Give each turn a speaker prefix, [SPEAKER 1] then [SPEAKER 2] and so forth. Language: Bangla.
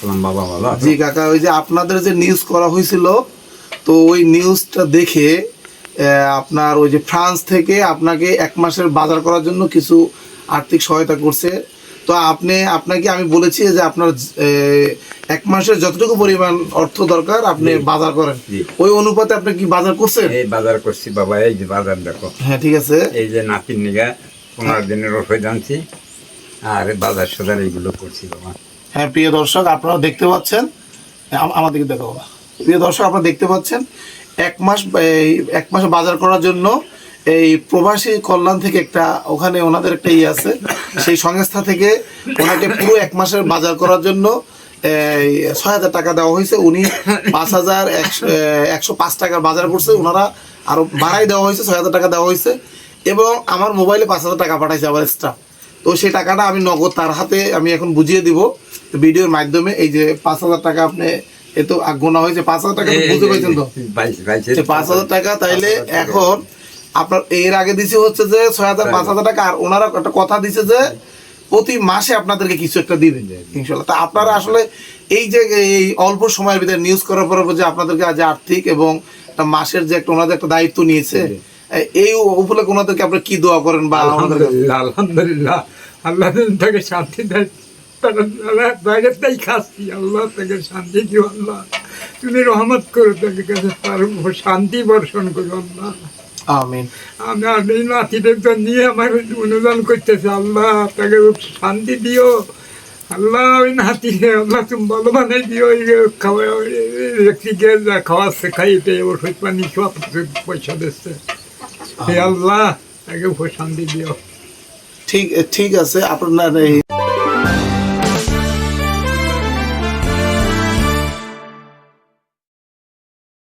[SPEAKER 1] আসসালাম বাবা, ভালো আছো?
[SPEAKER 2] জি কাকা, ওই যে আপনাদের যে নিউজ করা হয়েছিল, তো ওই নিউজটা দেখে আপনার ওই যে ফ্রান্স থেকে আপনাকে 1 মাসের বাজার করার জন্য কিছু আর্থিক সহায়তা করছে। তো আপনাকে আমি বলেছি যে আপনার 1 মাসের যতটুকু পরিমাণ অর্থ দরকার আপনি
[SPEAKER 1] জি।
[SPEAKER 2] বাজার করেন।
[SPEAKER 1] জি।
[SPEAKER 2] ওই অনুপাতে আপনি কি বাজার করছেন?
[SPEAKER 1] এই বাজার করছি বাবা, এই যে বাজার দেখো,
[SPEAKER 2] হ্যাঁ ঠিক আছে।
[SPEAKER 1] এই যে নাতির নিগা 15 দিনের ওষুধ আনছি, আর বাজার সদার এইগুলো করছি বাবা।
[SPEAKER 2] হ্যাঁ প্রিয় দর্শক, আপনারা দেখতে পাচ্ছেন, আমাদেরকে দেখো বাবা। প্রিয় দর্শক, আপনারা দেখতে পাচ্ছেন 1 মাস, এই 1 মাসে বাজার করার জন্য এই প্রবাসী কল্যাণ থেকে একটা, ওখানে ওনাদের একটা ইয়ে আছে, সেই সংস্থা থেকে ওনাকে পুরো 1 মাসের বাজার করার জন্য 6,000 টাকা দেওয়া হয়েছে। উনি 5,105 টাকার বাজার করছে, ওনারা আরো বাড়াই দেওয়া হয়েছে, 6,000 টাকা দেওয়া হয়েছে, এবং আমার মোবাইলে 5,000 টাকা পাঠাইছে আবার এক্সট্রা। তো সেই টাকাটা আমি নগদ তার হাতে আমি এখন বুঝিয়ে দিব ভিডিওর মাধ্যমে। এই যে 5,000 টাকা আপনি এত গোনা হয়েছে, 5,000 টাকা বুঝতে পারছেন তো? 5,000 টাকা। তাইলে এখন আপনার এর আগে দিছে হচ্ছে যে 6,000, 5,000 টাকা, আর ওনারা একটা কথা দিছে যে প্রতি মাসে আপনাদেরকে কিছু একটা দিবেন ইনশাল্লাহ। তা আপনারা আসলে এই যে এই অল্প সময়ের ভিতরে নিউজ করার পরে যে আপনাদেরকে আজ আর্থিক এবং একটা মাসের যে একটা ওনাদের একটা দায়িত্ব নিয়েছে, এই উপলক্ষে ওনাদেরকে আপনারা কি দোয়া করেন? বা
[SPEAKER 1] আলহামদুলিল্লাহ, আলহামদুলিল্লাহ, আল্লাহ তাকে শান্তি দেয়, বাইরেটাই খাচ্ছি, আল্লাহ তাকে শান্তি দিও, আল্লাহ তুমি রহমত করো, তাদের কাছে তার উপর শান্তি বর্ষণ করো আল্লাহ।
[SPEAKER 2] আমিন।
[SPEAKER 1] আমি আর এই নাতিদের তো নিয়ে আমার অনুদান করতেছে, আল্লাহ তাকে শান্তি দিও, আল্লাহ ওই নাতি আল্লাহ তুমি ভালো বানাই দিও, খাওয়া খাওয়াচ্ছে, খাইতে ওষুধ পানি সব কিছু পয়সা দিচ্ছে, হে আল্লাহ তাকে উপর শান্তি দিও।
[SPEAKER 2] ঠিক আছে, আপনার এই